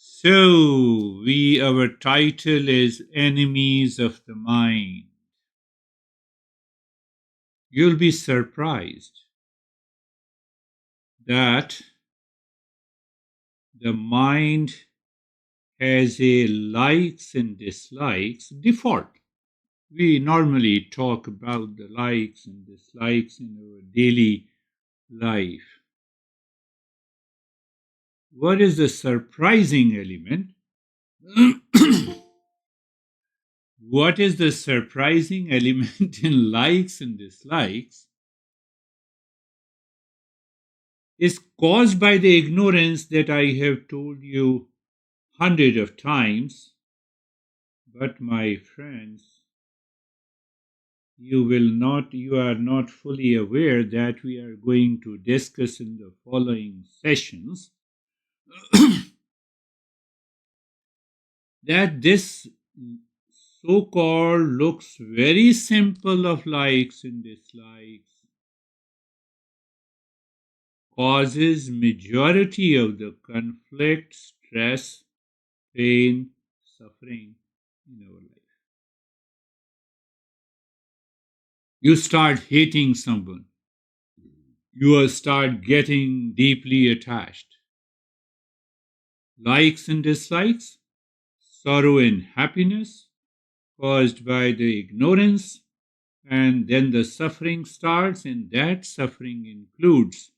So, our title is Enemies of the Mind. You'll be surprised that the mind has a likes and dislikes default. We normally talk about the likes and dislikes in our daily life. What is the surprising element? What is the surprising element in likes and dislikes is caused by the ignorance that I have told you hundreds of times. But my friends, you are not fully aware that we are going to discuss in the following sessions that this so-called looks very simple of likes and dislikes causes majority of the conflict, stress, pain, suffering in our life. You start hating someone. You will start getting deeply attached. Likes and dislikes, sorrow and happiness caused by the ignorance, and then the suffering starts, and that suffering includes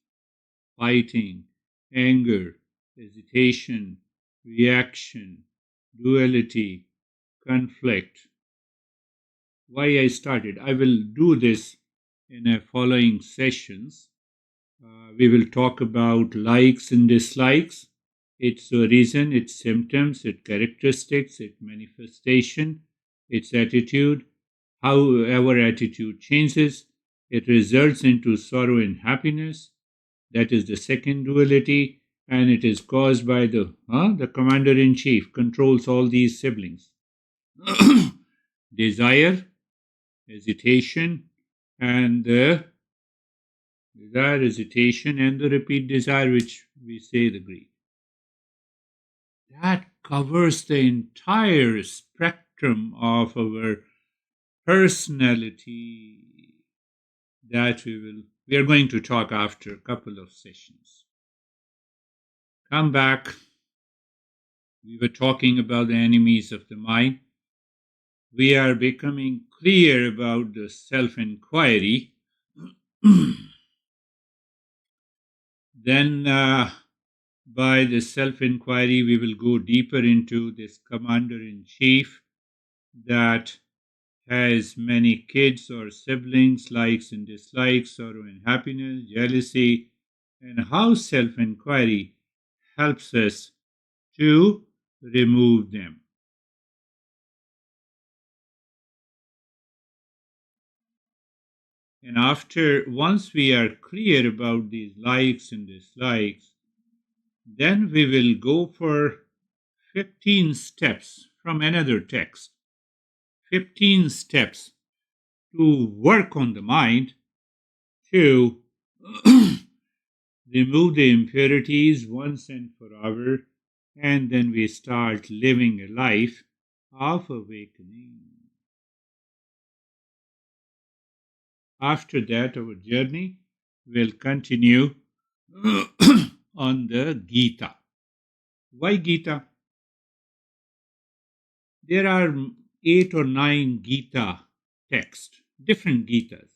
fighting, anger, hesitation, reaction, duality, conflict. Why I started? I will do this in a following sessions. We will talk about likes and dislikes, its reason, its symptoms, its characteristics, its manifestation, its attitude, how our attitude changes. It results into sorrow and happiness. That is the second duality, and it is caused by the commander-in-chief controls all these siblings. Desire, hesitation, and the desire, hesitation, and the repeat desire, which we say the greed. That covers the entire spectrum of our personality that we are going to talk after a couple of sessions. Come back. We were talking about the enemies of the mind. We are becoming clear about the self-inquiry. Then by the self-inquiry, we will go deeper into this commander-in-chief that has many kids or siblings, likes and dislikes, sorrow and happiness, jealousy, and how self-inquiry helps us to remove them. And once we are clear about these likes and dislikes, then we will go for 15 steps from another text. 15 steps to work on the mind to remove the impurities once and forever, and then we start living a life of awakening. After that, our journey will continue on the Gita. Why Gita? There are 8 or 9 Gita texts, different Gitas.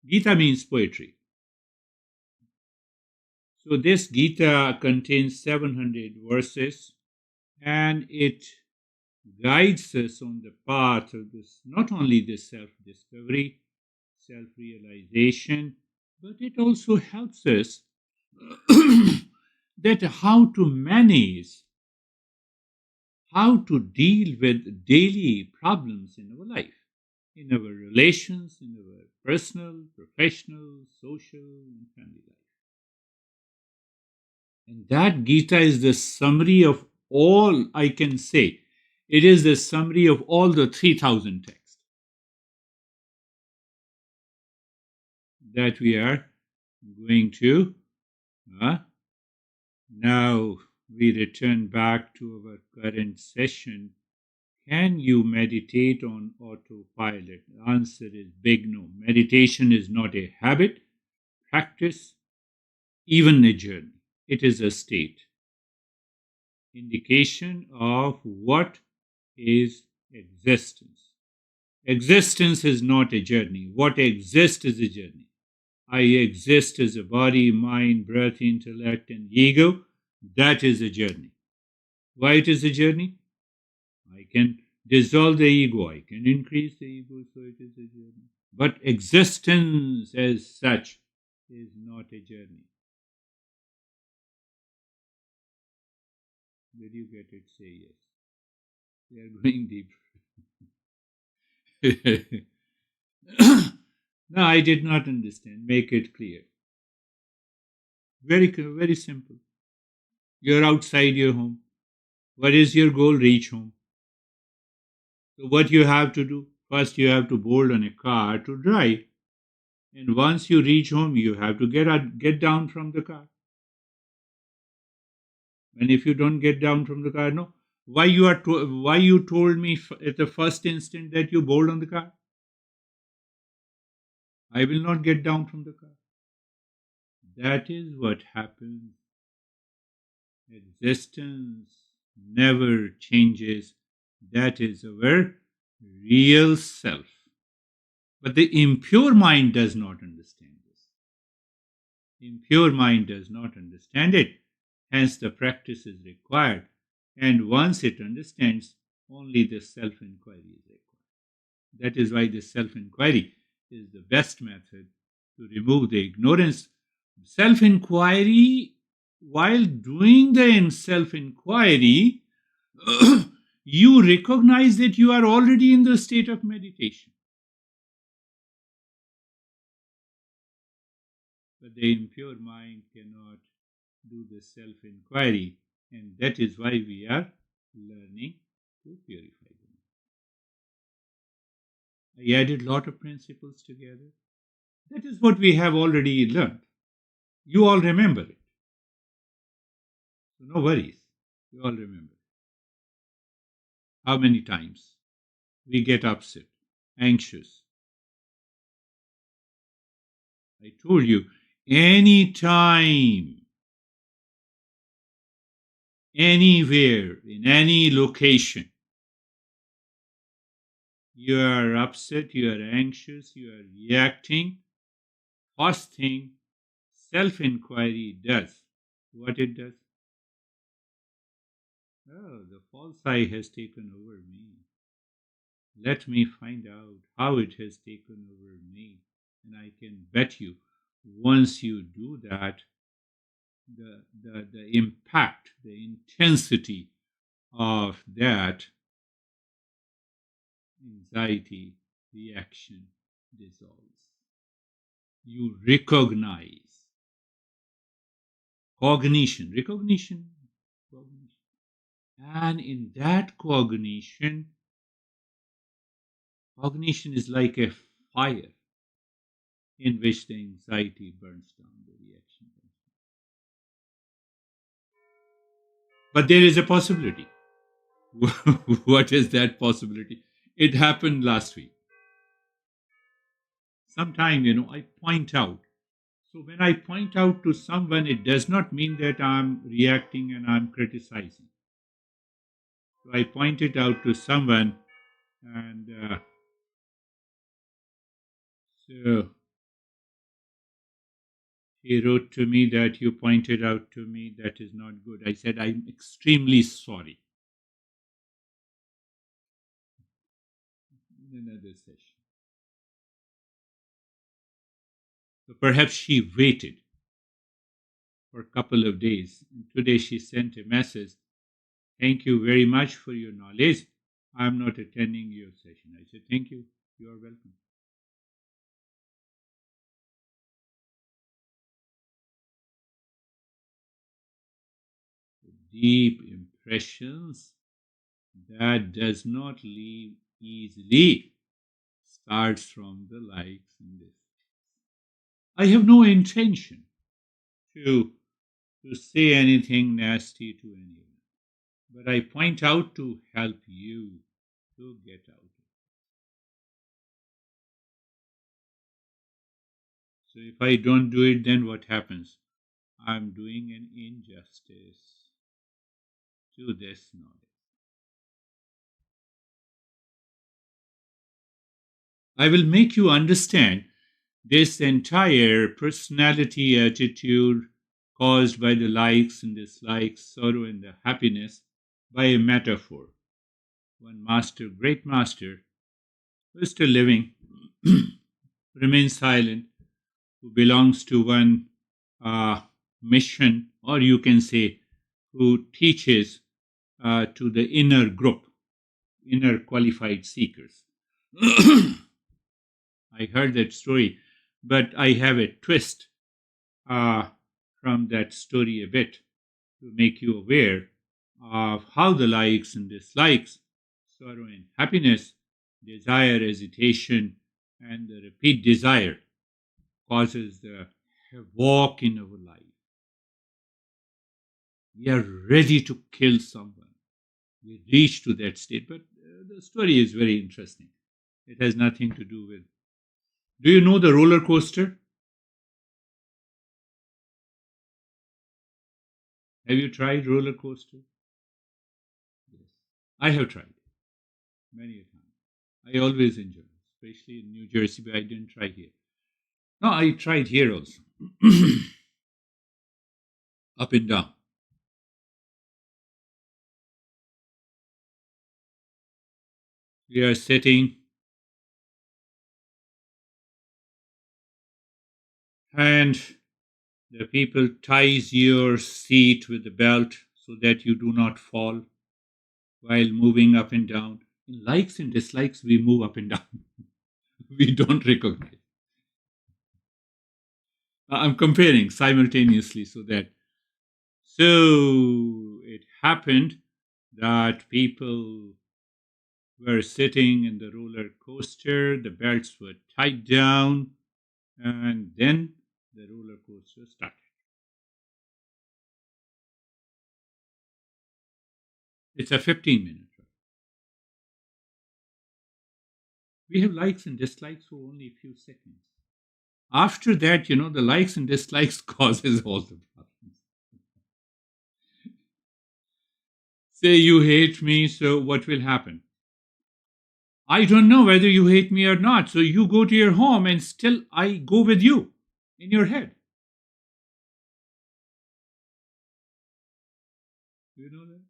Gita means poetry. So this Gita contains 700 verses, and it guides us on the path of this, not only the self-discovery, self-realization, but it also helps us that how to manage, how to deal with daily problems in our life, in our relations, in our personal, professional, social, and family life. And that Gita is the summary of all, I can say, it is the summary of all the 3,000 texts that we are going to now we return back to our current session. Can you meditate on autopilot? The answer is big no. Meditation is not a habit, practice, even a journey. It is a state, indication of what is existence. Existence is not a journey. What exists is a journey. I exist as a body, mind, breath, intellect, and ego. That is a journey. Why it is a journey? I can dissolve the ego, I can increase the ego, so it is a journey. But existence as such is not a journey. Did you get it? Say yes. We are going deep. No, I did not understand. Make it clear. Very simple. You're outside your home. What is your goal? Reach home. So what you have to do? First, you have to board on a car to drive. And once you reach home, you have to get down from the car. And if you don't get down from the car, no. Why you told me at the first instant that you board on the car? I will not get down from the car. That is what happens. Existence never changes. That is our real self. But the impure mind does not understand this. Impure mind does not understand it. Hence, the practice is required. And once it understands, only the self inquiry is required. That is why the self inquiry is the best method to remove the ignorance. Self inquiry, while doing the self inquiry, you recognize that you are already in the state of meditation. But the impure mind cannot do the self inquiry, and that is why we are learning to purify them. I added a lot of principles together. That is what we have already learned. You all remember it. So no worries. You all remember. How many times we get upset, anxious? I told you, any time, anywhere, in any location, you are upset, you are anxious, you are reacting. First thing, self-inquiry does. What it does? Oh, the false I has taken over me. Let me find out how it has taken over me. And I can bet you, once you do that, the impact, the intensity of that anxiety reaction dissolves. You recognize recognition, and in that cognition is like a fire in which the anxiety burns down, the reaction. But there is a possibility. What is that possibility? It happened last week. Sometime, I point out. So when I point out to someone, it does not mean that I'm reacting and I'm criticizing. So I point it out to someone, and so he wrote to me that you pointed out to me that is not good. I said, I'm extremely sorry. In another session. So perhaps she waited for a couple of days. And today she sent a message. Thank you very much for your knowledge. I'm not attending your session. I said, thank you. You are welcome. Deep impressions that does not leave easily starts from the likes and this. I have no intention to to say anything nasty to anyone, but I point out to help you to get out. So if I don't do it, then what happens? I'm doing an injustice to this knowledge. I will make you understand this entire personality attitude caused by the likes and dislikes, sorrow and the happiness by a metaphor. One master, great master, who is still living, remains silent, who belongs to one uh, mission, or you can say, who teaches to the inner group, inner qualified seekers. I heard that story, but I have a twist uh, from that story a bit to make you aware of how the likes and dislikes, sorrow and happiness, desire, hesitation, and the repeat desire causes the havoc in our life. We are ready to kill someone. We reach to that state, but the story is very interesting. It has nothing to do with. Do you know the roller coaster? Have you tried roller coaster? Yes. I have tried many a time. I always enjoy, especially in New Jersey, but I didn't try here. No, I tried here also. Up and down. We are sitting and the people ties your seat with the belt so that you do not fall while moving up and down. In likes and dislikes, we move up and down. We don't recognize. I'm comparing simultaneously so that. So it happened that people were sitting in the roller coaster, the belts were tied down, and then the roller coaster started. It's a 15-minute ride. We have likes and dislikes for only a few seconds. After that, the likes and dislikes causes all the problems. Say you hate me, so what will happen? I don't know whether you hate me or not, so you go to your home and still I go with you in your head. Do you know that?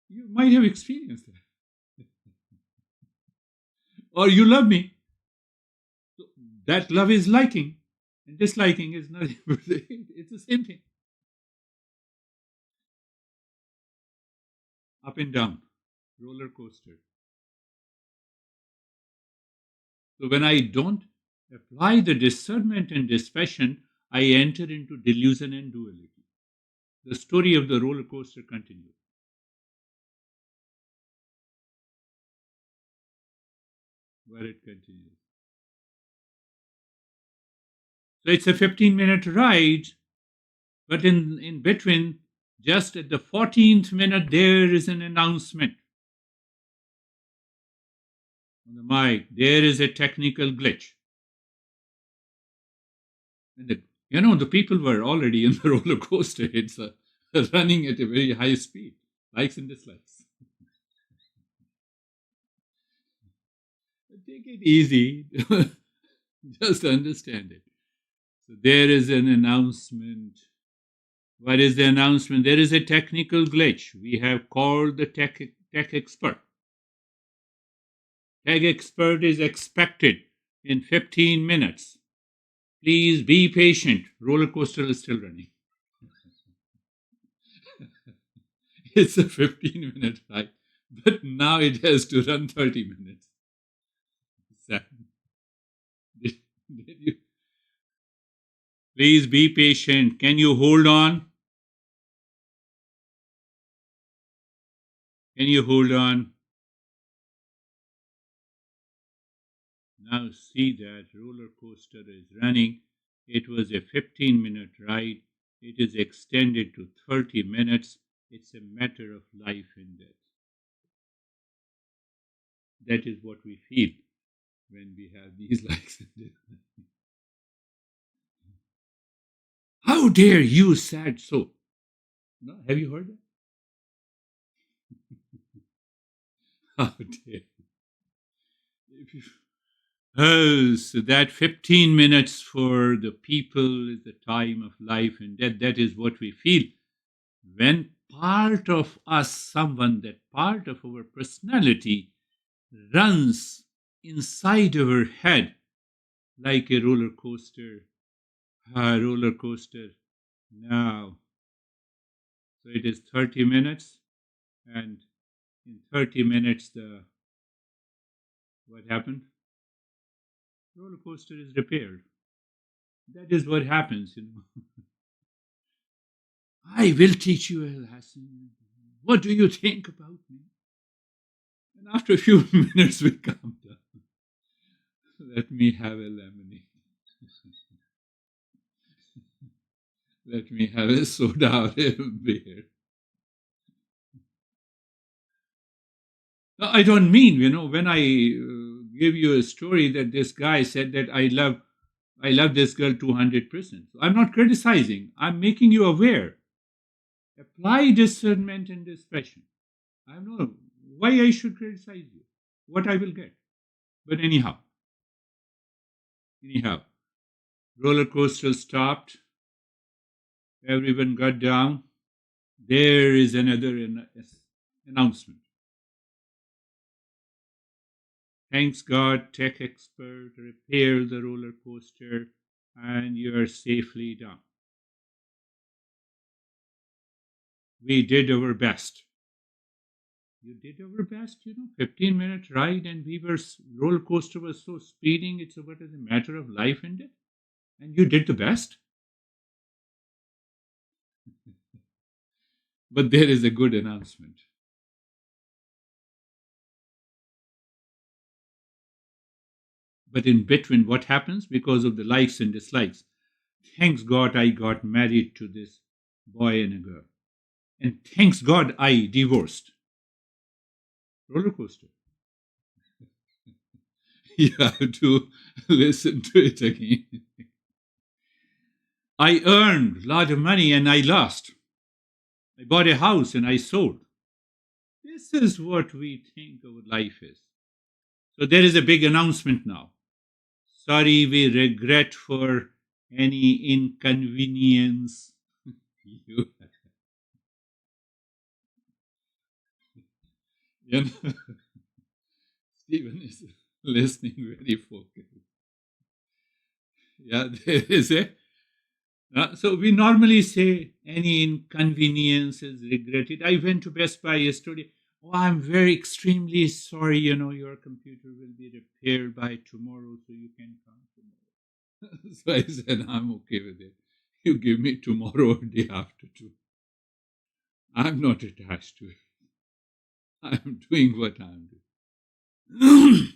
You might have experienced that. Or you love me. So that love is liking, and disliking is nothing but it's the same thing. Up and down, roller coaster. So when I don't apply the discernment and dispassion, I enter into delusion and duality. The story of the roller coaster continues. Where it continues. So it's a 15-minute ride, but in between, just at the 14th minute, there is an announcement on the mic. There is a technical glitch. And the people were already in the roller coaster. It's running at a very high speed, likes and dislikes. Take it easy. Just understand it. So there is an announcement. What is the announcement? There is a technical glitch. We have called the tech expert. Tech expert is expected in 15 minutes. Please be patient. Roller coaster is still running. It's a 15-minute ride, but now it has to run 30 minutes. Did you? Please be patient. Can you hold on? Can you hold on? Now see that roller coaster is running. It was a 15-minute ride. it is extended to 30 minutes. It's a matter of life and death. That is what we feel when we have these likes and dislikes. How dare you, sad soul? No, have you heard that? How dare you? Oh, so that 15 minutes for the people is the time of life and death. That is what we feel. When part of us, someone, that part of our personality runs inside our head like a roller coaster. A roller coaster. Now, so it is 30 minutes, and in 30 minutes, what happened? Roller coaster is repaired. That is what happens. I will teach you a lesson. What do you think about me? And after a few minutes, we calm down. Let me have a lemonade. Let me have a soda or a beer. No, I don't mean, when I give you a story that this guy said that I love this girl 200%. So I'm not criticizing. I'm making you aware. Apply discernment and discretion. I don't know why I should criticize you. What I will get. But anyhow, roller coaster stopped. Everyone got down. There is another announcement. Thanks God, tech expert repaired the roller coaster and you are safely down. We did our best. You did our best, 15-minute ride, and roller coaster was so speeding, it's about as a matter of life and death. And you did the best. But there is a good announcement. But in between, what happens because of the likes and dislikes? Thanks God I got married to this boy and a girl. And thanks God I divorced. Roller coaster. You have to listen to it again. I earned a lot of money and I lost. I bought a house and I sold. This is what we think our life is. So there is a big announcement now. Sorry, we regret for any inconvenience you have. Stephen is listening very focused. Yeah, there is a. So we normally say any inconvenience is regretted. I went to Best Buy yesterday. Oh, I'm very extremely sorry. Your computer will be repaired by tomorrow, so you can come tomorrow. So I said, I'm okay with it. You give me tomorrow or day after too. I'm not attached to it. I'm doing what I'm doing.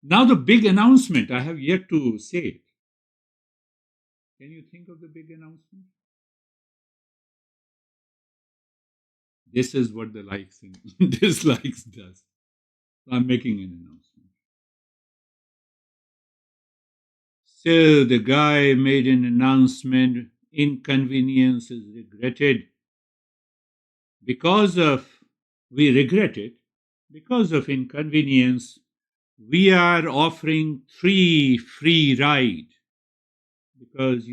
Now the big announcement. I have yet to say it. Can you think of the big announcement? This is what the likes and dislikes does. So I'm making an announcement. So the guy made an announcement. Inconvenience is regretted. We regret it. Because of inconvenience, we are offering 3 free ride because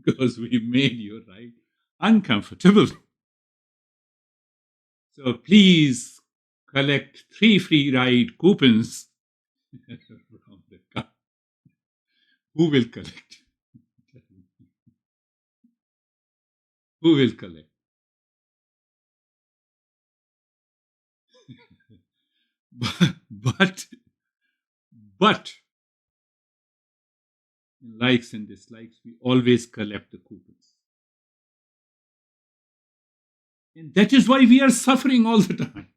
because we made your ride uncomfortable. So please collect 3 free ride coupons from the car. Who will collect? Who will collect? but in likes and dislikes, we always collect the coupons. And that is why we are suffering all the time.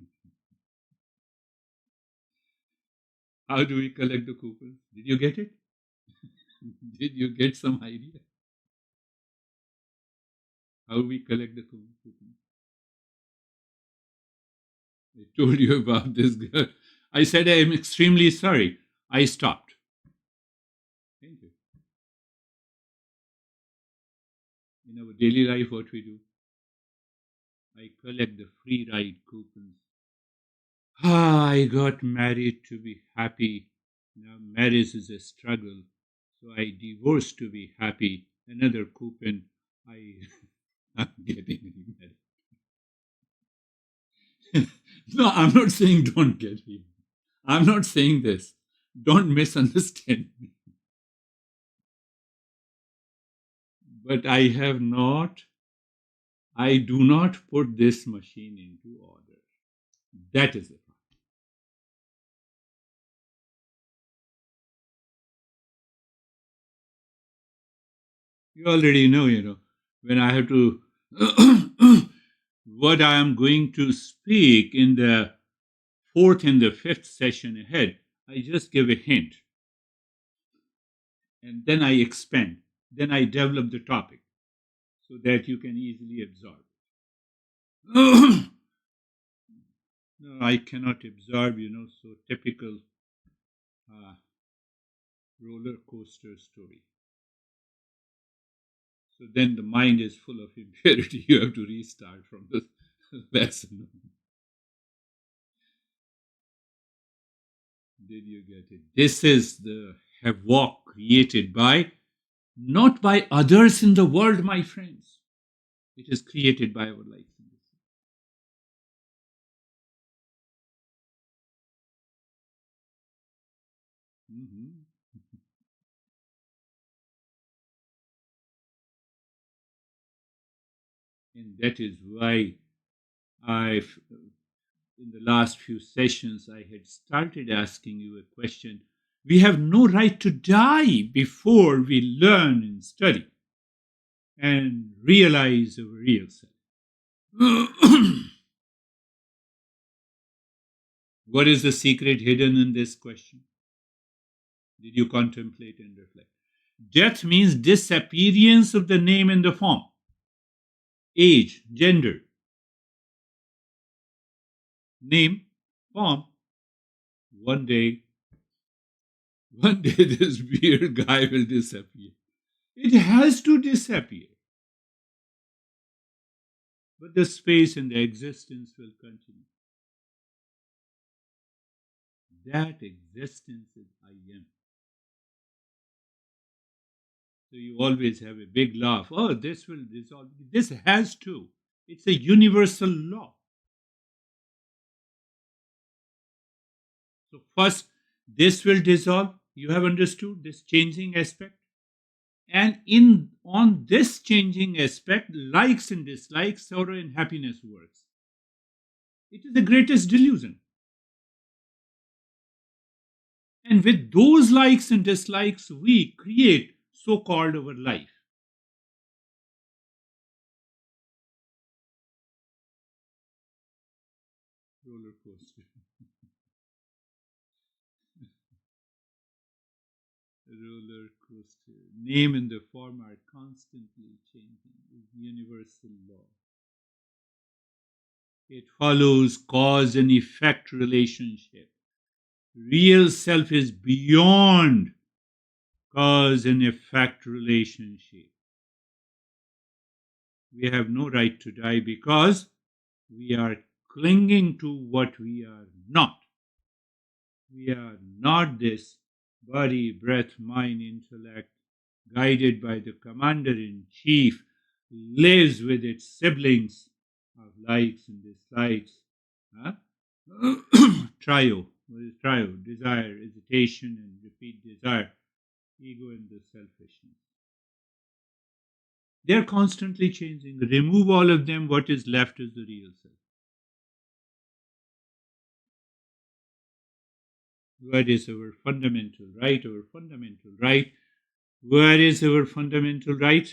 How do we collect the coupons? Did you get it? Did you get some idea? How we collect the coupons. I told you about this girl. I said, I am extremely sorry. I stopped. Thank you. In our daily life, what we do, I collect the free ride coupons. I got married to be happy. Now marriage is a struggle. So I divorced to be happy. Another coupon. I'm getting remarried. No, I'm not saying don't get remarried. I'm not saying this. Don't misunderstand me. But I do not put this machine into order. That is it. You already know, when I have to, what I am going to speak in the fourth and the fifth session ahead, I just give a hint and then I expand. Then I develop the topic so that you can easily absorb. No, I cannot absorb, so typical uh, roller coaster story. So then the mind is full of impurity. You have to restart from the lesson. Did you get it? This is the havoc created by, not by others in the world, my friends. It is created by our lives. Mm-hmm. And that is why I've, in the last few sessions, I had started asking you a question. We have no right to die before we learn and study and realize our real self. What is the secret hidden in this question? Did you contemplate and reflect? Death means disappearance of the name and the form, age, gender, name, form. One day, one day this weird guy will disappear. It has to disappear. But the space and the existence will continue. That existence is I am. So you always have a big laugh. Oh, this will dissolve. This has to. It's a universal law. So first, this will dissolve. You have understood this changing aspect. And in on this changing aspect, likes and dislikes, sorrow and happiness works. It is the greatest delusion. And with those likes and dislikes, we create so-called our life. Roller coaster. Roller coaster. Name and the form are constantly changing. Is universal law. It follows cause and effect relationship. Real self is beyond cause and effect relationship. We have no right to die because we are clinging to what we are not. We are not this body, breath, mind, intellect, guided by the commander in chief, lives with its siblings of likes and dislikes. Huh? Trio. What is trio? Desire, hesitation, and repeat desire, ego, and the selfishness. They're constantly changing. Remove all of them, what is left is the real self. What is our fundamental right? Our fundamental right. Where is our fundamental right?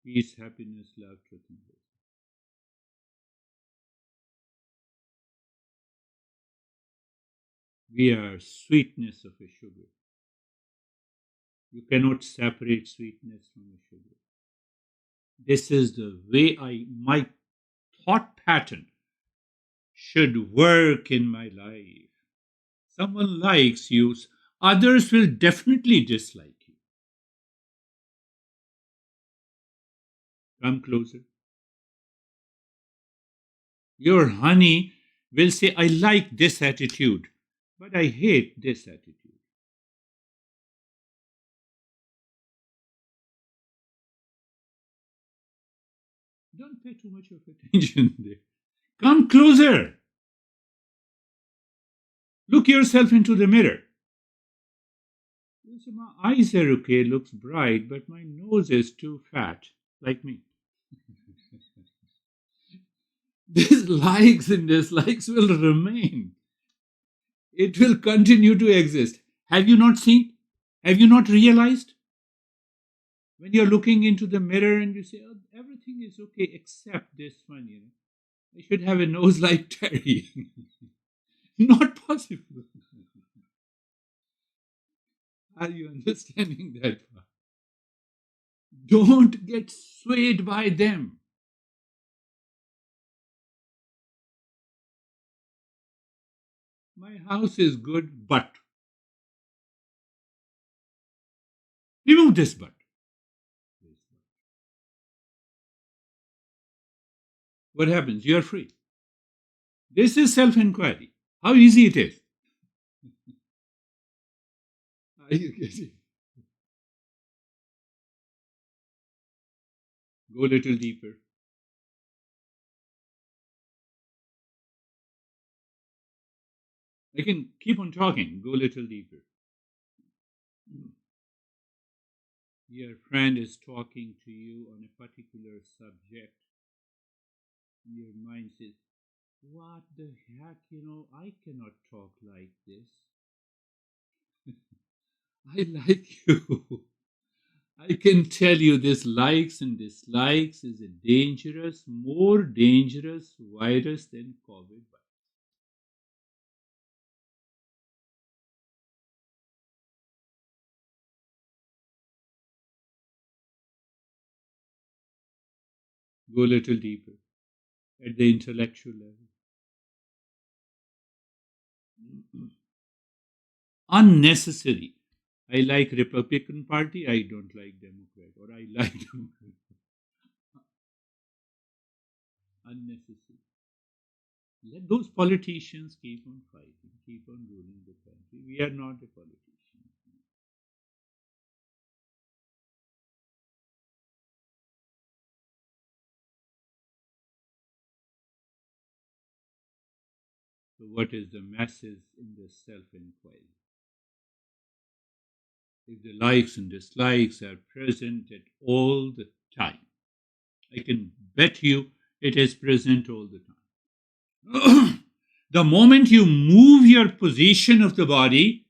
Peace, happiness, love, truth, and grace. We are sweetness of a sugar. You cannot separate sweetness from the sugar. This is the way my thought pattern should work in my life. Someone likes you, others will definitely dislike you. Come closer. Your honey will say, I like this attitude, but I hate this attitude. Don't pay too much of attention there. Come closer. Look yourself into the mirror. So my eyes are okay, looks bright, but my nose is too fat, like me. These likes and dislikes will remain. It will continue to exist. Have you not seen? Have you not realized? When you're looking into the mirror and you say, oh, everything is okay except this one, I should have a nose like Terry. Not possible. Are you understanding that part? Don't get swayed by them. My house is good, but remove this but. What happens? You are free. This is self inquiry. How easy it is. Are you getting? Go a little deeper. I can keep on talking. Go a little deeper. Your friend is talking to you on a particular subject. Your mind says, what the heck, I cannot talk like this. I like you. I can tell you this likes and dislikes is a dangerous, more dangerous virus than COVID. Go a little deeper at the intellectual level. Unnecessary. I like Republican Party, I don't like Democrat, or I like Democrat. Unnecessary. Let those politicians keep on fighting, keep on ruling the country. We are not a politician. So, what is the message in the self inquiry? If the likes and dislikes are present at all the time, I can bet you it is present all the time. The moment you move your position of the body,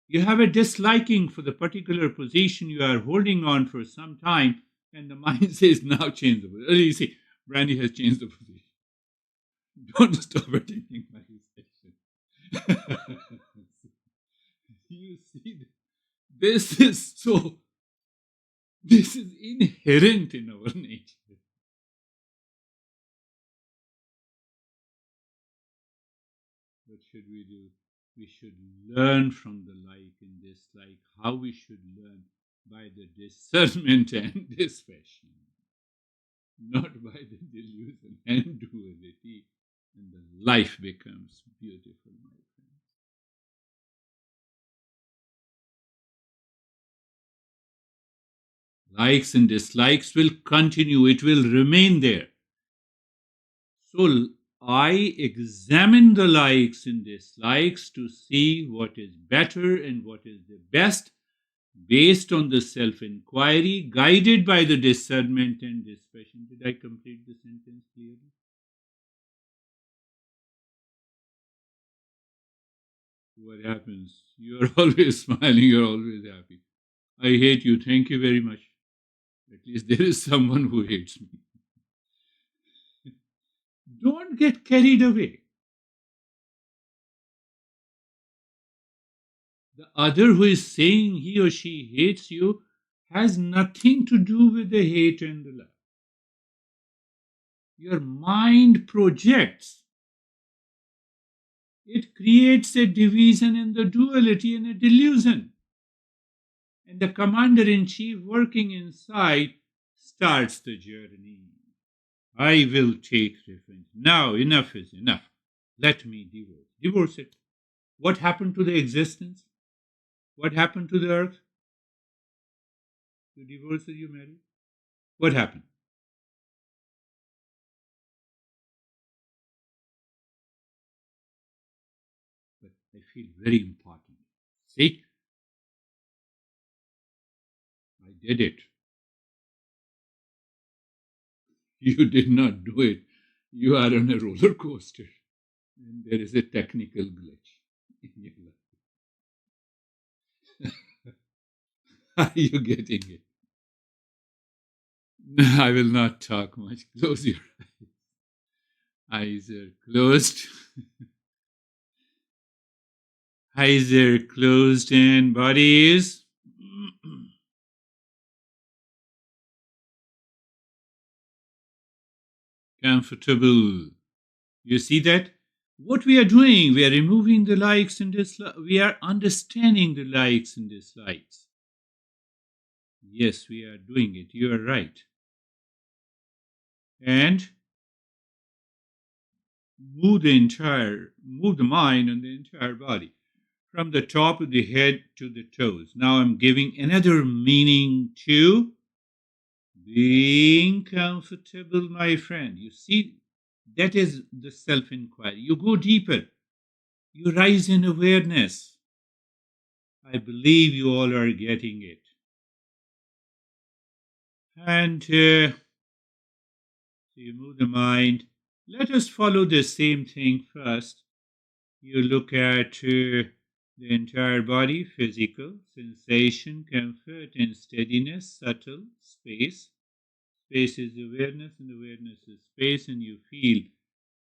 you have a disliking for the particular position you are holding on for some time, and the mind says, now change the position. You see, Brandy has changed the position. Don't stop attending my session. You see, this is so, this is inherent in our nature. What should we do? We should learn from the like and dislike, how we should learn by the discernment and dispassion, not by the delusion and duality, and the life becomes beautiful, my friends. Likes and dislikes will continue, it will remain there. So I examine the likes and dislikes to see what is better and what is the best based on the self inquiry, guided by the discernment and dispassion. Did I complete the sentence clearly? What happens? You're always smiling, you're always happy. I hate you. Thank you very much. At least there is someone who hates me. Don't get carried away. The other who is saying he or she hates you has nothing to do with the hate and the love. Your mind projects. It creates a division in the duality and a delusion. And the commander-in-chief working inside starts the journey. I will take revenge. Now enough is enough. Let me divorce. Divorce it. What happened to the existence? What happened to the earth? You divorce or you marry? What happened? But I feel very important. See, I did it. You did not do it. You are on a roller coaster. And there is a technical glitch in your life. Are you getting it? I will not talk much. Close your eyes. Eyes are closed. Eyes are closed and body is comfortable. You see that? What we are doing, we are removing the likes and dislikes. We are understanding the likes and dislikes. Yes, we are doing it. You are right. And move the mind and the entire body from the top of the head to the toes. Now I'm giving another meaning to being comfortable, my friend. You see, that is the self-inquiry. You go deeper. You rise in awareness. I believe you all are getting it. And so you move the mind. Let us follow the same thing first. You look at the entire body, physical, sensation, comfort, and steadiness, subtle, space. Space is awareness, and awareness is space, and you feel.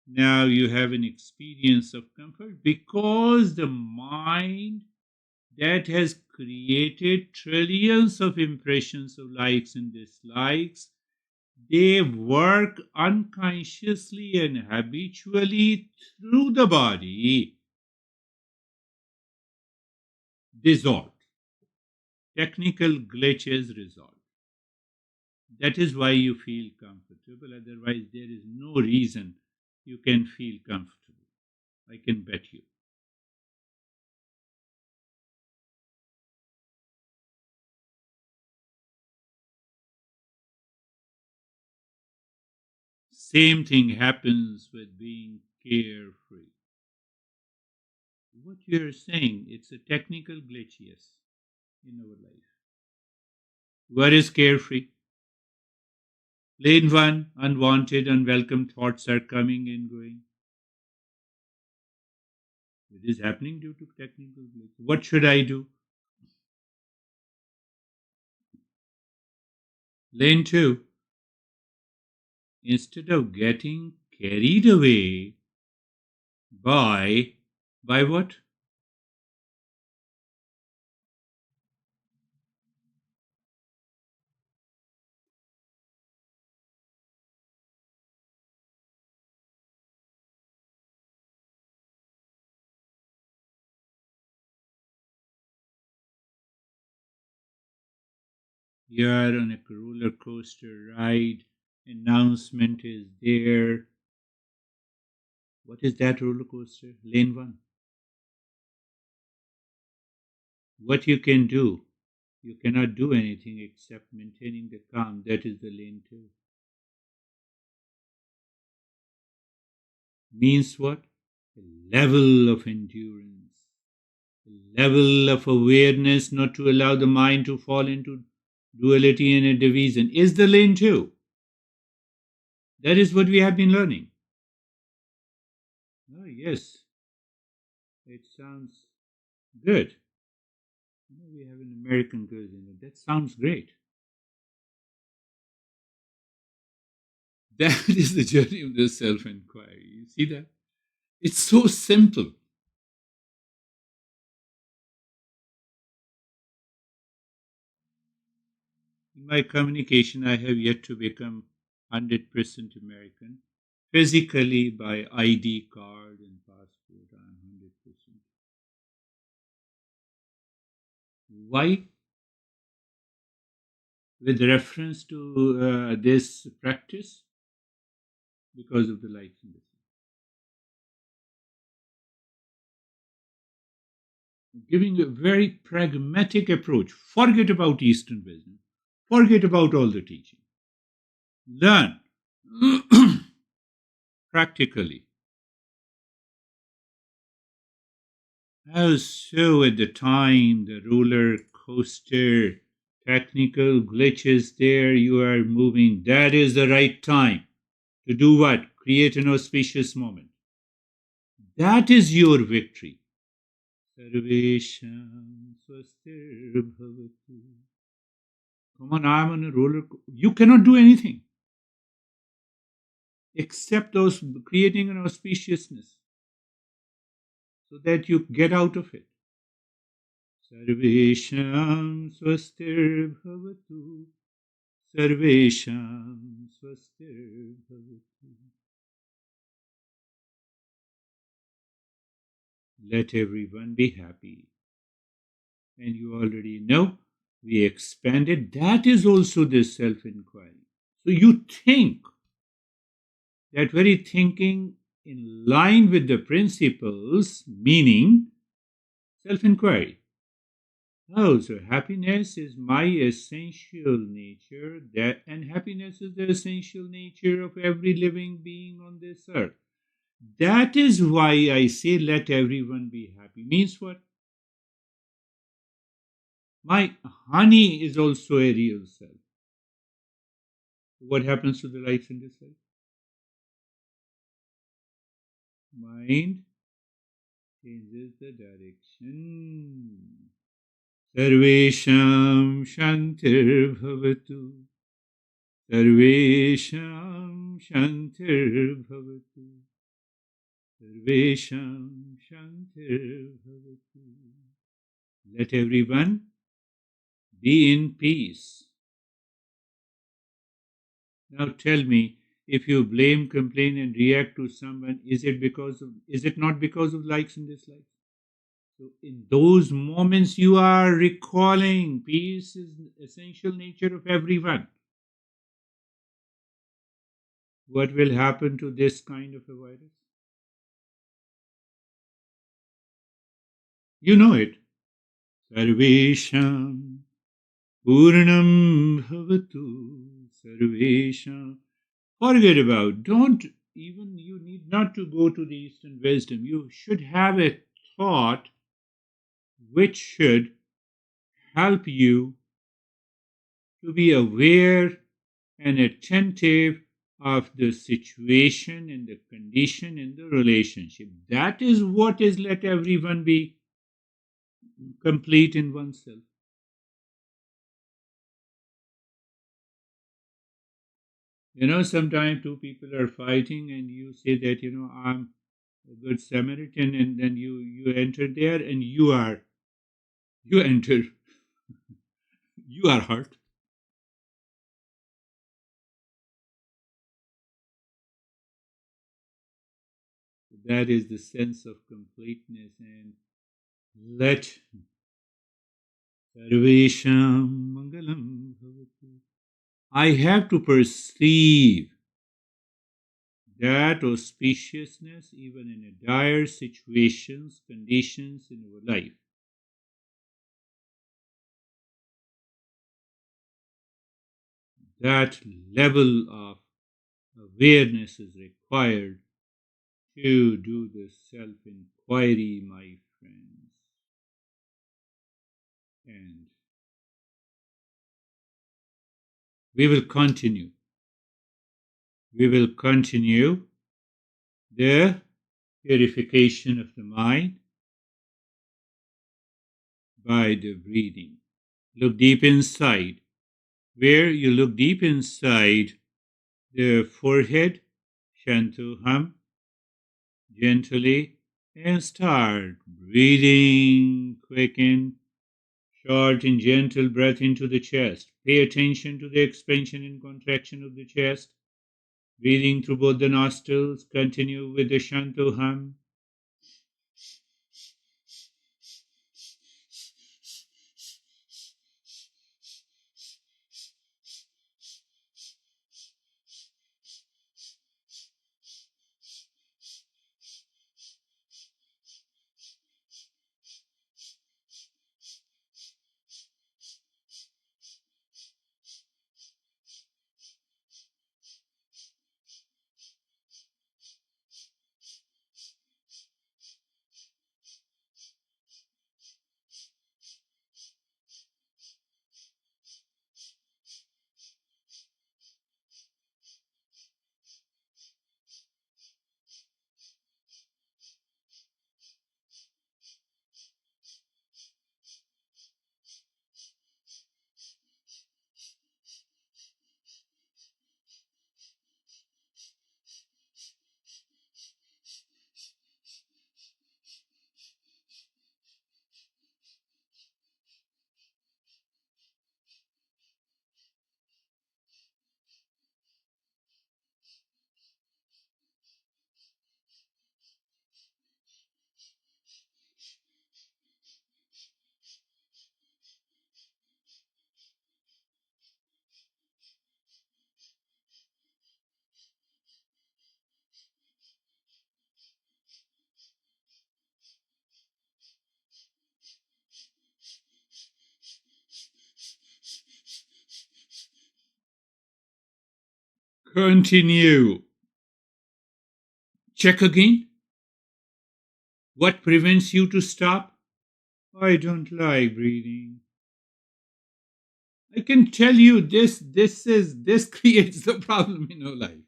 Now you have an experience of comfort because the mind that has created trillions of impressions of likes and dislikes, they work unconsciously and habitually through the body, dissolved. Technical glitches resolved. That is why you feel comfortable. Otherwise, there is no reason you can feel comfortable. I can bet you. Same thing happens with being carefree. What you're saying, it's a technical glitch, yes, in our life. What is carefree? Lane one, unwanted, unwelcome thoughts are coming and going. It is happening due to technical glitch. What should I do? Lane two, instead of getting carried away by what? You are on a roller coaster ride. Announcement is there. What is that roller coaster? Lane one. What you can do? You cannot do anything except maintaining the calm. That is the lane two. Means what? A level of endurance, a level of awareness not to allow the mind to fall into duality and a division is the lane two. That is what we have been learning. Oh, yes, it sounds good. We have an American girl in it. That sounds great. That is the journey of the self inquiry. You see that? It's so simple. In my communication, I have yet to become 100% American. Physically, by ID card and passport, I am 100%. Why? With reference to this practice, because of the likes and dislikes. Giving a very pragmatic approach. Forget about Eastern wisdom. Forget about all the teaching. Learn practically. So at the time, the roller coaster, technical glitches there, you are moving. That is the right time to do what? Create an auspicious moment. That is your victory. Sarvesham swastirabhavatu. Come on, I'm on a roller coaster. You cannot do anything except those creating an auspiciousness so that you get out of it. Sarvesham swastirabhavatu. Sarvesham swastirabhavatu. Let everyone be happy. And you already know we expanded. That is also the self-inquiry. So you think, that very thinking in line with the principles, meaning self-inquiry. Oh, so happiness is my essential nature, and happiness is the essential nature of every living being on this earth. That is why I say let everyone be happy. Means what? My honey is also a real self. What happens to the likes and dislikes? Mind changes the direction. Sarvesham Shantir Bhavatu. Sarvesham Shantir Bhavatu. Sarvesham Shantir Bhavatu. Let everyone be in peace. Now tell me, if you blame, complain, and react to someone, is it not because of likes and dislikes? So in those moments you are recalling peace is the essential nature of everyone. What will happen to this kind of a virus? You know it. Sarvesham Purnam Bhavatu. Sarvesham. Forget about. Don't even, you need not to go to the Eastern wisdom. You should have a thought which should help you to be aware and attentive of the situation and the condition in the relationship. That is what is let everyone be complete in oneself. Sometimes two people are fighting and you say that, I'm a good Samaritan, and then you enter there and you enter, you are hurt. That is the sense of completeness, and let Sarvesham Mangalam Bhavatu. I have to perceive that auspiciousness even in a dire situations, conditions in our life. That level of awareness is required to do the self-inquiry, my friends. And we will continue. We will continue the purification of the mind by the breathing. Look deep inside. Where you look deep inside the forehead, Shantu hum gently and start breathing, quicken, Short and gentle breath into the chest. Pay attention to the expansion and contraction of the chest. Breathing through both the nostrils. Continue with the Shanto hum. Continue. Check again. What prevents you to stop? I don't like breathing. I can tell you this creates the problem in our life.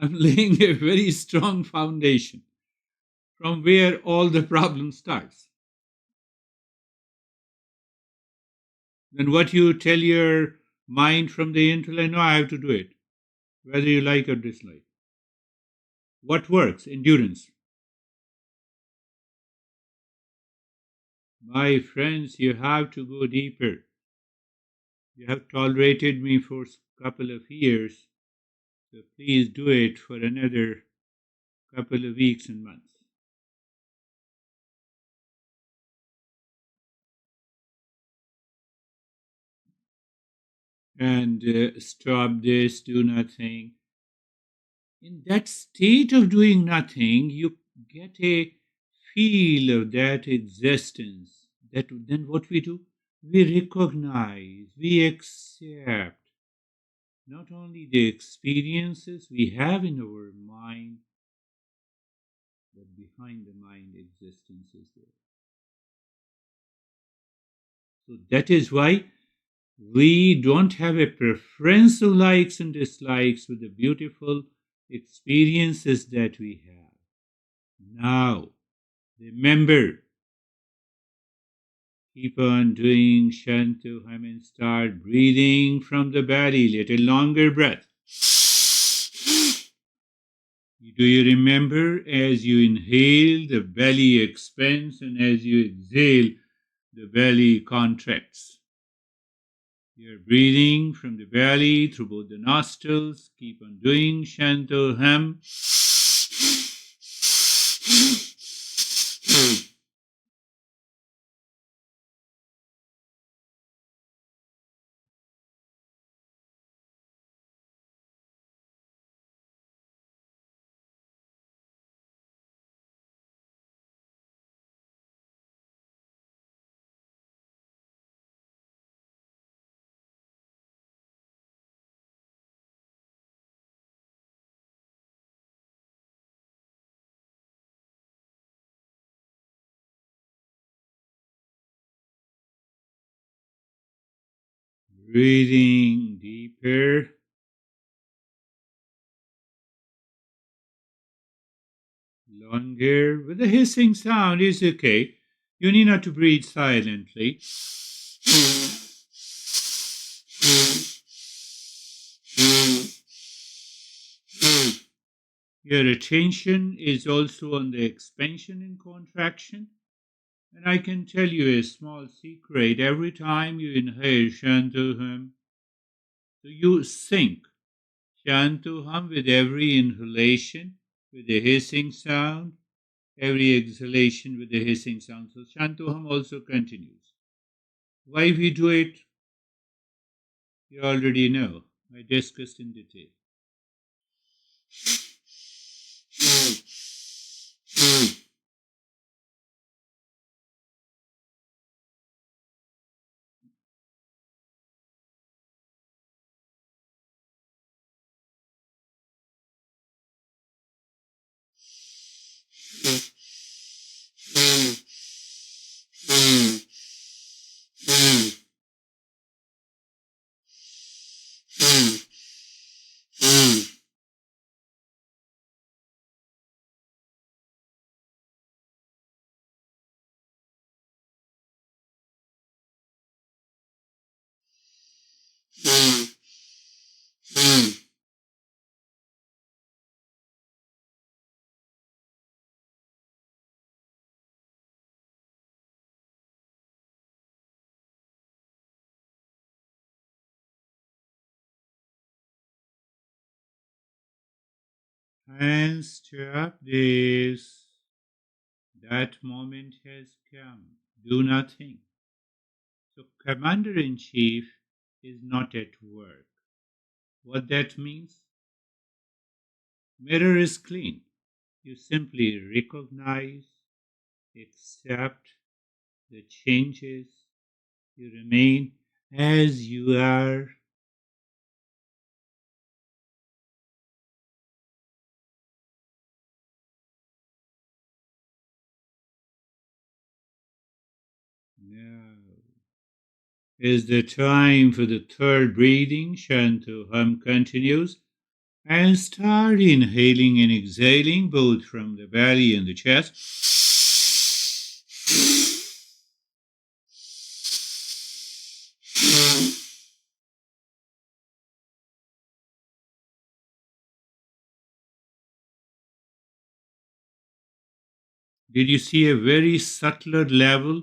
I'm laying a very strong foundation from where all the problem starts. Then what you tell your mind from the intellect, no, I have to do it, whether you like or dislike. What works? Endurance. My friends, you have to go deeper. You have tolerated me for a couple of years, so please do it for another couple of weeks and months. And stop this, do nothing. In that state of doing nothing, you get a feel of that existence. That then what we do? We recognize, we accept not only the experiences we have in our mind, but behind the mind existence is there. So that is why we don't have a preference of likes and dislikes with the beautiful experiences that we have. Now, remember, keep on doing Shanto Hum and start breathing from the belly, little longer breath. Do you remember as you inhale, the belly expands, and as you exhale, the belly contracts? You're breathing from the belly through both the nostrils. Keep on doing Shanto Hum. Breathing deeper. Longer. With a hissing sound is okay. You need not to breathe silently. Your attention is also on the expansion and contraction. And I can tell you a small secret. Every time you inhale Shantuham, so you sink Shantuham with every inhalation, with a hissing sound, every exhalation with a hissing sound. So Shantuham also continues. Why we do it, you already know. I discussed in detail. And stop this. That moment has come. Do nothing. So, Commander in Chief is not at work. What that means? Mirror is clean. You simply recognize, accept the changes. You remain as you are. Now is the time for the third breathing. Shanto continues. And start inhaling and exhaling both from the belly and the chest. Did you see a very subtler level?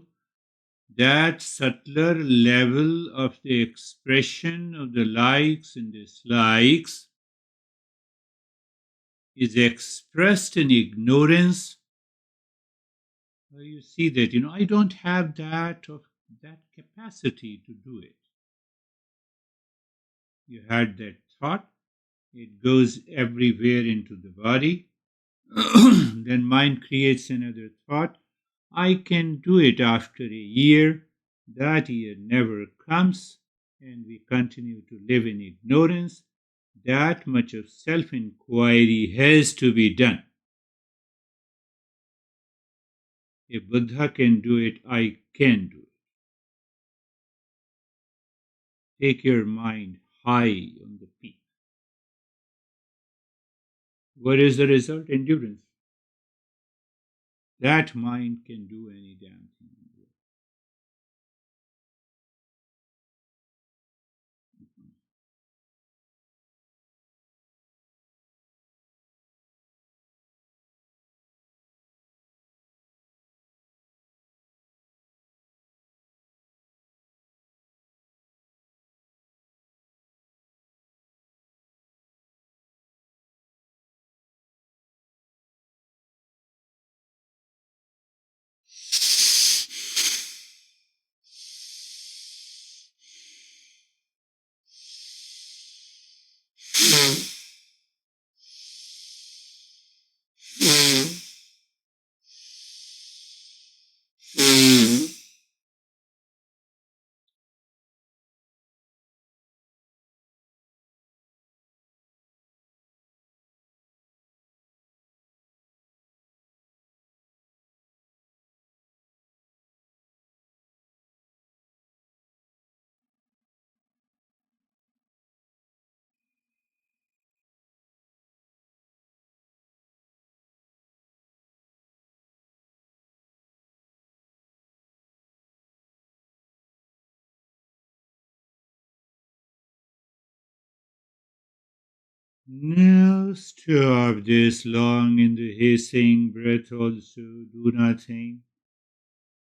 That subtler level of the expression of the likes and dislikes is expressed in ignorance. You see that, I don't have that capacity to do it. You had that thought, it goes everywhere into the body. Then mind creates another thought. I can do it after a year. That year never comes, and we continue to live in ignorance. That much of self inquiry has to be done. If Buddha can do it, I can do it. Take your mind high on the peak. What is the result? Endurance. That mind can do any damn thing. Now stop this long in the hissing breath also. Do nothing.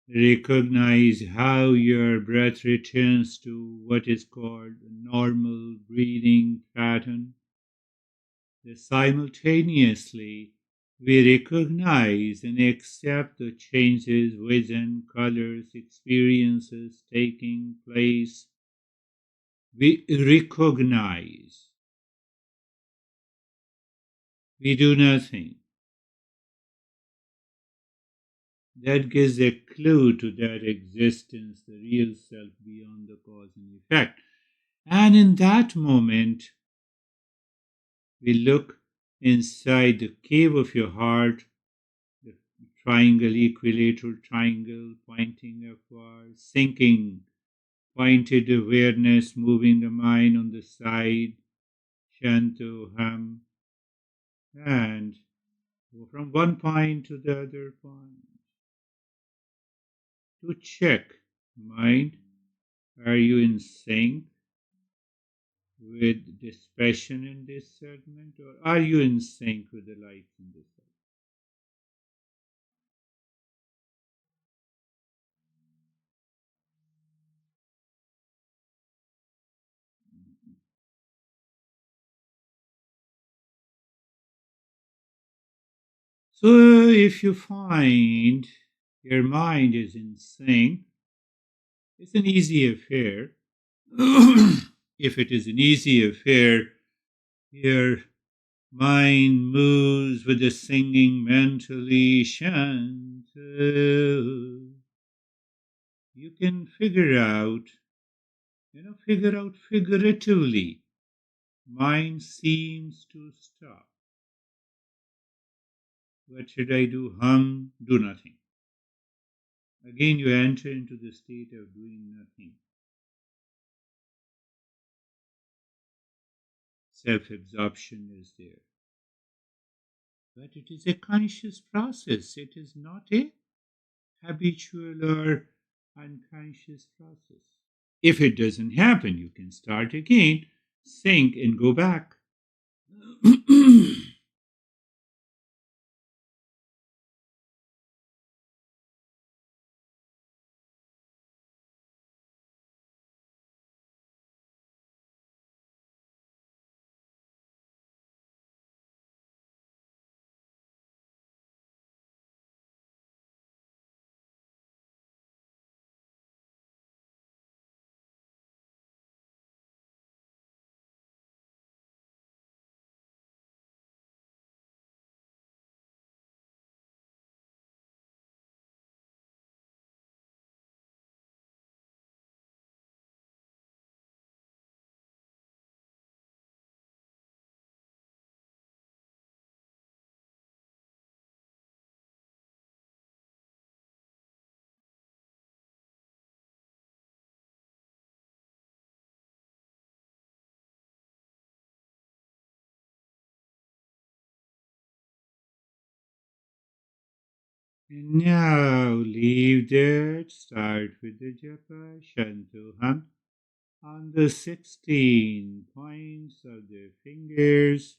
Recognize how your breath returns to what is called a normal breathing pattern. Simultaneously, we recognize and accept the changes, vision, colors, experiences taking place. We recognize. We do nothing. That gives a clue to that existence, the real self beyond the cause and effect. And in that moment, we look inside the cave of your heart, the triangle, equilateral triangle, pointing upward, sinking, pointed awareness, moving the mind on the side, Shanto Ham, and go from one point to the other point to check mind. Are you in sync with this passion in this segment, or are you in sync with the life in this segment? So, if you find your mind is in sync, it's an easy affair. If it is an easy affair, your mind moves with the singing mentally, Shanto. You can figure out figuratively. Mind seems to stop. What should I do? Hum, do nothing. Again, you enter into the state of doing nothing. Self absorption is there. But it is a conscious process, it is not a habitual or unconscious process. If it doesn't happen, you can start again, sink, and go back. And now leave that, start with the japa, Shantoham, on the 16 points of the fingers.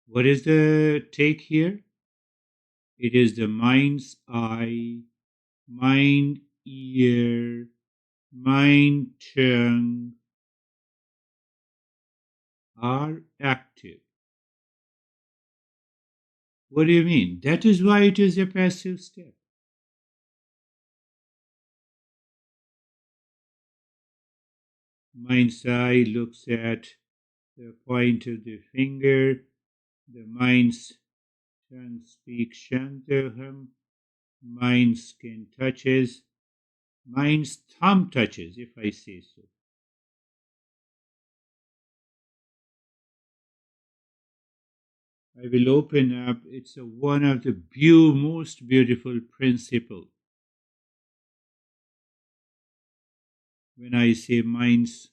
What is the take here? It is the mind's eye, mind ear, mind tongue are active. What do you mean? That is why it is a passive step. Mind's eye looks at the point of the finger, the mind's tongue speaks Shantoham, mind's skin touches, mind's thumb touches, if I say so. I will open up. It's one of the most beautiful principles. When I say mind's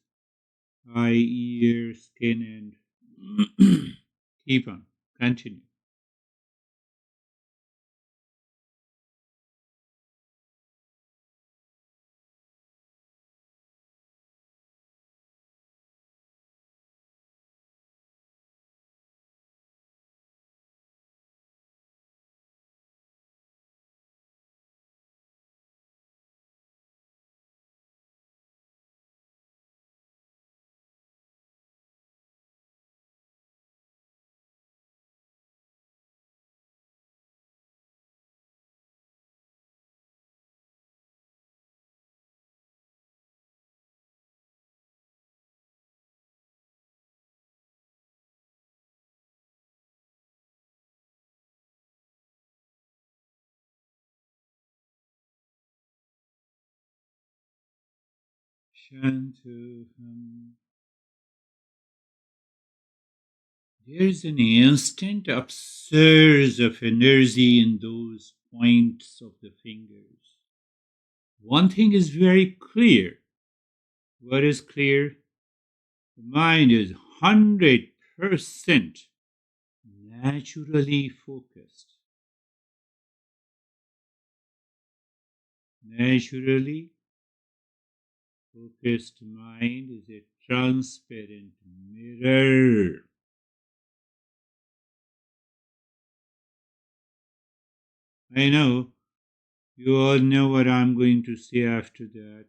eye, ear, skin, and keep on, continue. Shantuham. There's an instant upsurge of energy in those points of the fingers. One thing is very clear. What is clear? The mind is 100% naturally focused. Naturally focused mind is a transparent mirror. I know you all know what I'm going to say after that.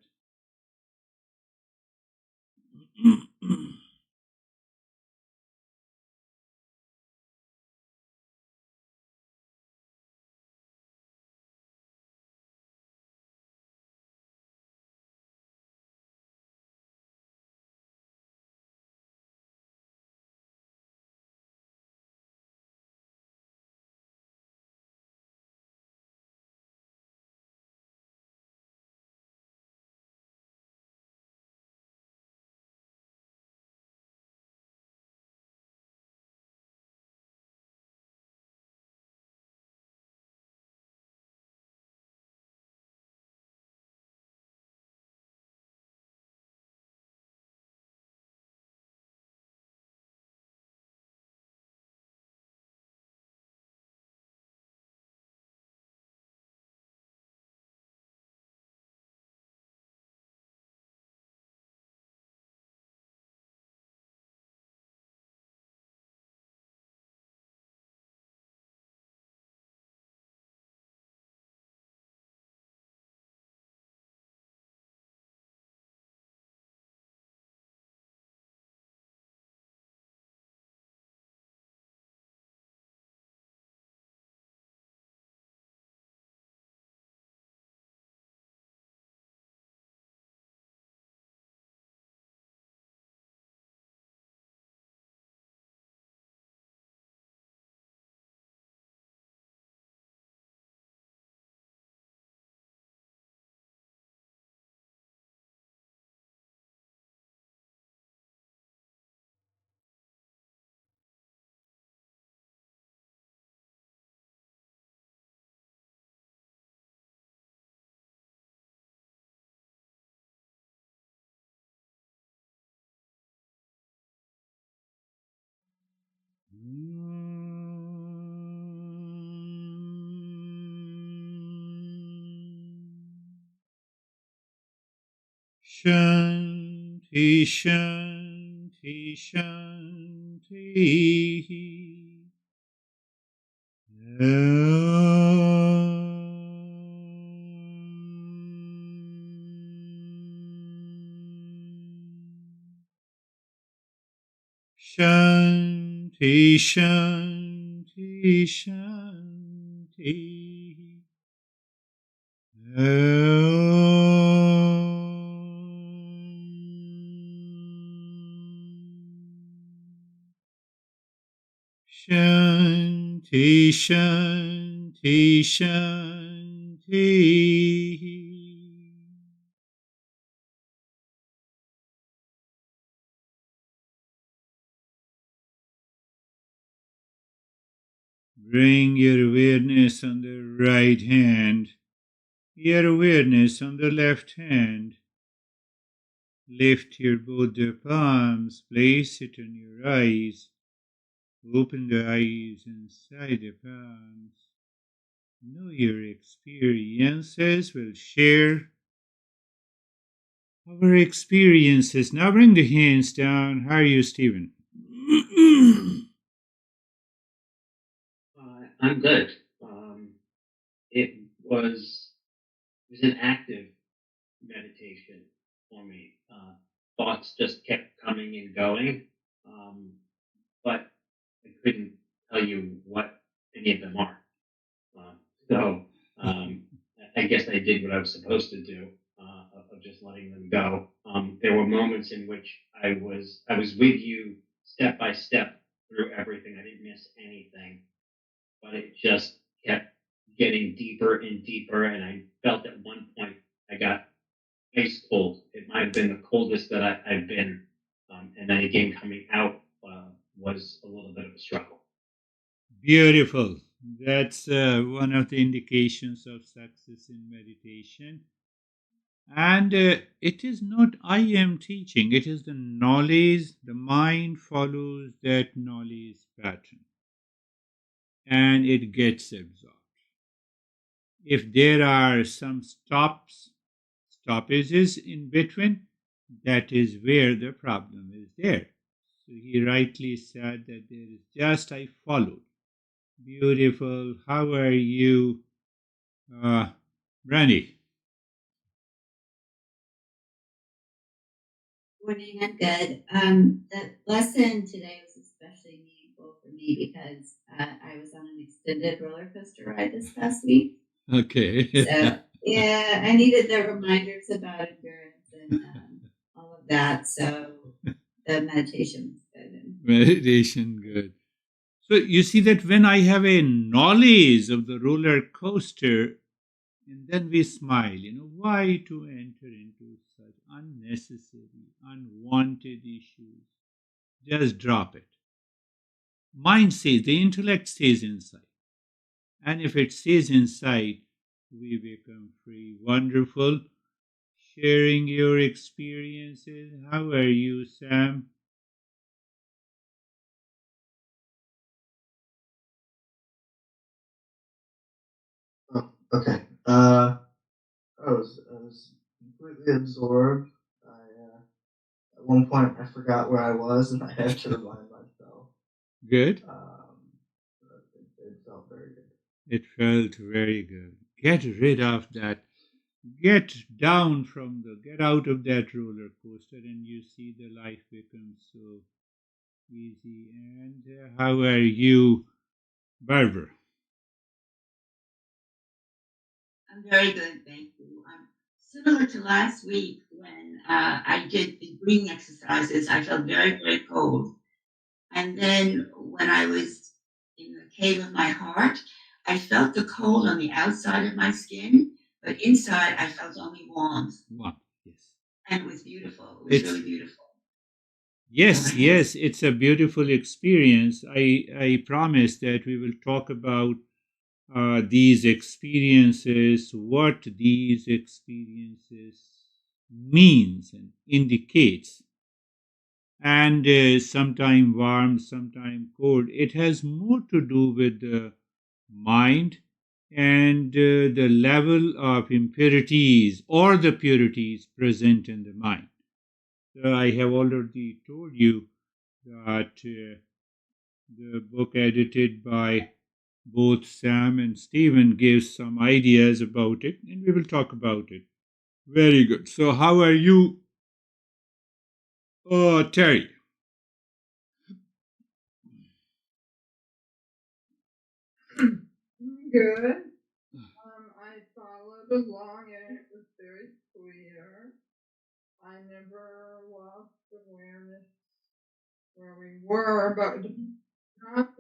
Shanti, Shanti, Shanti. Shanti, Shanti, Shanti. Shanti, Shanti, Shanti. Bring your awareness on the right hand, your awareness on the left hand. Lift your both the palms, place it on your eyes. Open the eyes inside the palms. Know your experiences. We'll share our experiences. Now bring the hands down. How are you, Stephen? I'm good. It was an active meditation for me. Thoughts just kept coming and going, but I couldn't tell you what any of them are. So I guess I did what I was supposed to do, of just letting them go. There were moments in which I was with you step by step through everything. I didn't miss anything, but it just kept getting deeper and deeper. And I felt at one point I got ice cold. It might have been the coldest that I've been, and then again coming out was a little bit of a struggle. Beautiful. That's one of the indications of success in meditation. And it is not I am teaching, it is the knowledge, the mind follows that knowledge pattern and it gets absorbed. If there are some stoppages in between, that is where the problem is there. So he rightly said that there is just I followed. Beautiful. How are you, Brandy? Morning, I'm good. The lesson today was especially meaningful for me because I was on an extended roller coaster ride this past week. Okay. So, yeah, I needed the reminders about endurance and all of that. So, the meditation was good. Meditation, good. So you see that when I have a knowledge of the roller coaster, and then we smile, why to enter into such unnecessary, unwanted issues? Just drop it. Mind says, the intellect stays inside. And if it stays inside, we become free. Wonderful. Sharing your experiences. How are you, Sam? Oh, okay. I was completely absorbed. At one point I forgot where I was, and I had to remind myself. Good. It felt very good. It felt very good. Get rid of that. Get down from get out of that roller coaster, and you see the life becomes so easy. And how are you, Barbara? I'm very good, thank you. Similar to last week when I did the breathing exercises, I felt very, very cold. And then when I was in the cave of my heart, I felt the cold on the outside of my skin, but inside I felt only warmth. One. Yes. And it was beautiful. It was really beautiful. Yes, yes, it's a beautiful experience. I promise that we will talk about these experiences, what these experiences means and indicates, and sometime warm, sometime cold. It has more to do with the mind and the level of impurities or the purities present in the mind. So I have already told you that the book edited by both Sam and Stephen gives some ideas about it, and we will talk about it. Very good. So, how are you, Terry? Good. I followed along and it was very clear. I never lost awareness where we were, but not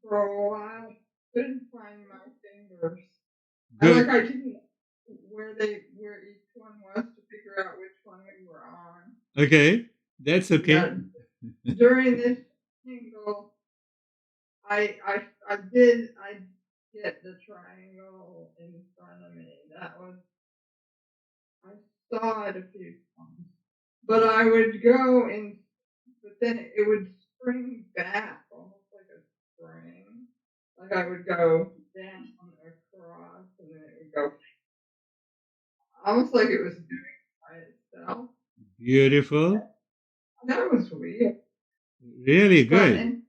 for a while. Couldn't find my fingers. Good. I didn't where each one was to figure out which one we were on. Okay, that's okay. During this single, I get the triangle in front of me. I saw it a few times, but I would go and, but then it would spring back almost like a spring. Like I would go down across, and then it would go almost like it was doing it by itself. Beautiful. That was weird. Really good.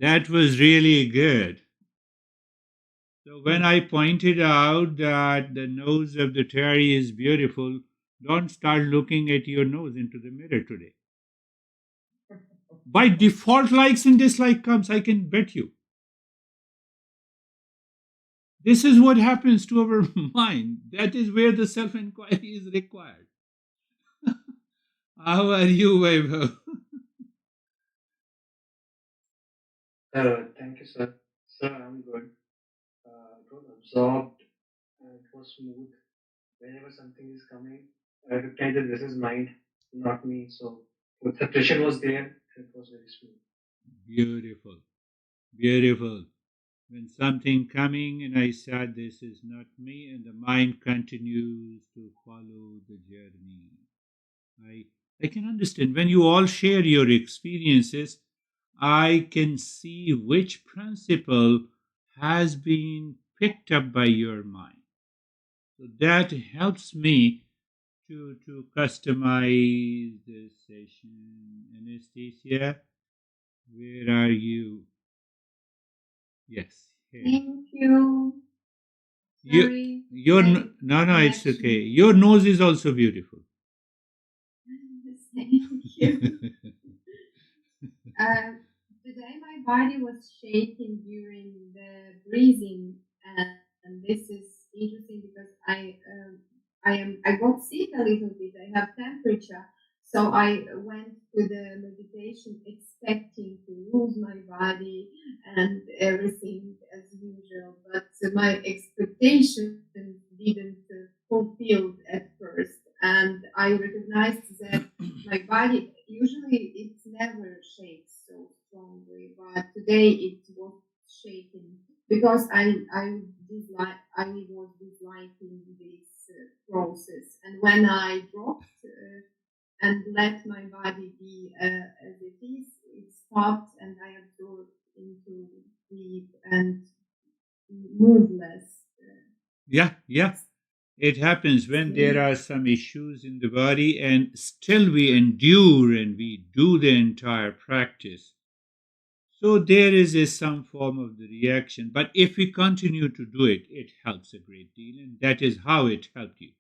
That was really good. So when I pointed out that the nose of the Terry is beautiful, don't start looking at your nose into the mirror today. By default, likes and dislike comes, I can bet you. This is what happens to our mind. That is where the self inquiry is required. How are you, Vaibhav? Thank you, sir. Sir, I'm good. It was absorbed and it was smooth. whenever something is coming, I recognize that this is mind, not me. So the separation was there. It was very smooth. Beautiful. Beautiful. When something coming and I said this is not me and the mind continues to follow the journey. I I can understand when you all share your experiences, I can see which principle has been picked up by your mind. So that helps me to customize this session. Anastasia, where are you? Yes, here. Thank you. You, Sorry. no, it's okay. Your nose is also beautiful. Thank you. Today my body was shaking during the breathing, and this is interesting because I got sick a little bit. I have temperature, so I went to the meditation expecting to lose my body and everything as usual, but my expectations didn't fulfilled at first, and I recognized that my body usually it never shakes so strongly, but today it was shaking because I was disliking this process, and when I dropped and let my body be as it is, it stopped, and I absorbed into sleep and move less. Yeah. It happens when there are some issues in the body, and still we endure and we do the entire practice. So there is some form of the reaction. But if we continue to do it, it helps a great deal, and that is how it helped you.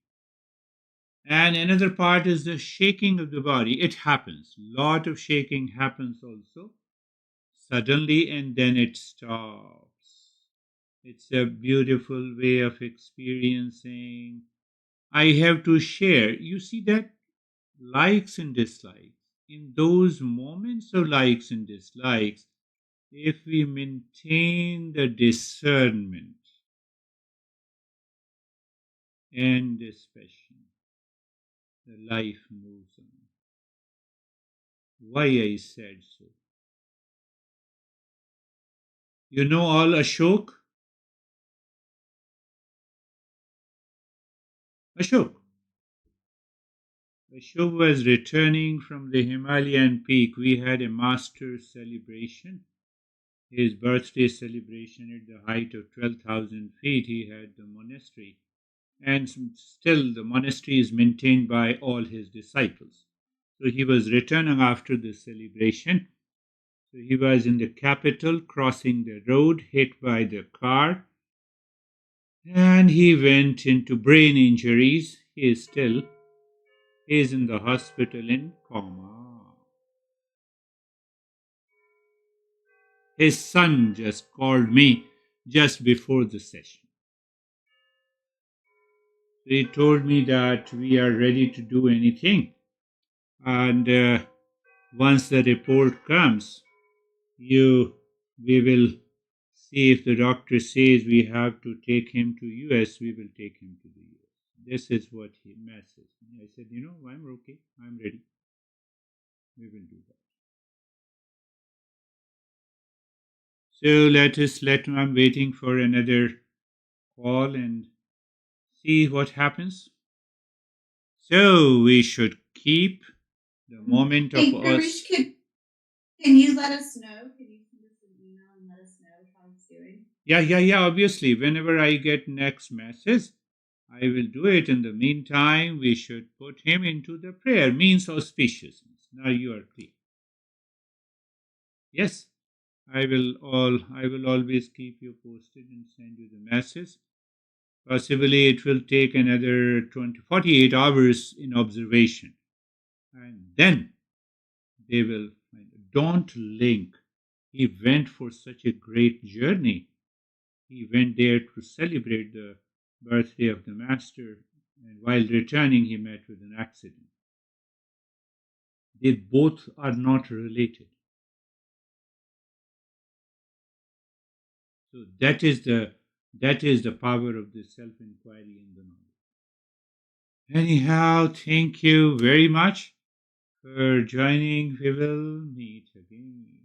And another part is the shaking of the body. It happens. Lot of shaking happens also suddenly, and then it stops. It's a beautiful way of experiencing. I have to share. You see that likes and dislikes. In those moments of likes and dislikes, if we maintain the discernment and dispassion, the life moves on. Why I said so? You know all Ashok? Ashok. Ashok was returning from the Himalayan peak. We had a master celebration, his birthday celebration at the height of 12,000 feet. He had the monastery, and still the monastery is maintained by all his disciples. So he was returning after the celebration. So he was in the capital, crossing the road, hit by the car, and he went into brain injuries. He is in the hospital in coma. His son just called me just before the session. He told me that we are ready to do anything, and once the report comes, we will see if the doctor says we have to take him to US, we will take him to the US. This is what he messaged me. I said, I'm okay. I'm ready. We will do that. So I'm waiting for another call and see what happens. So we should keep the moment Hey, of Girish, us. can you let us know? Can you send us an email and let us know how he's doing? Yeah. Obviously, whenever I get next message, I will do it. In the meantime, we should put him into the prayer, means auspiciousness. Now you are clear. Yes, I will always keep you posted and send you the message. Possibly it will take another 48 hours in observation. And then they will find. Don't link. He went for such a great journey. He went there to celebrate the birthday of the master, and while returning, he met with an accident. They both are not related. So that is the power of the self-inquiry and the knowledge. Anyhow, thank you very much for joining. We will meet again.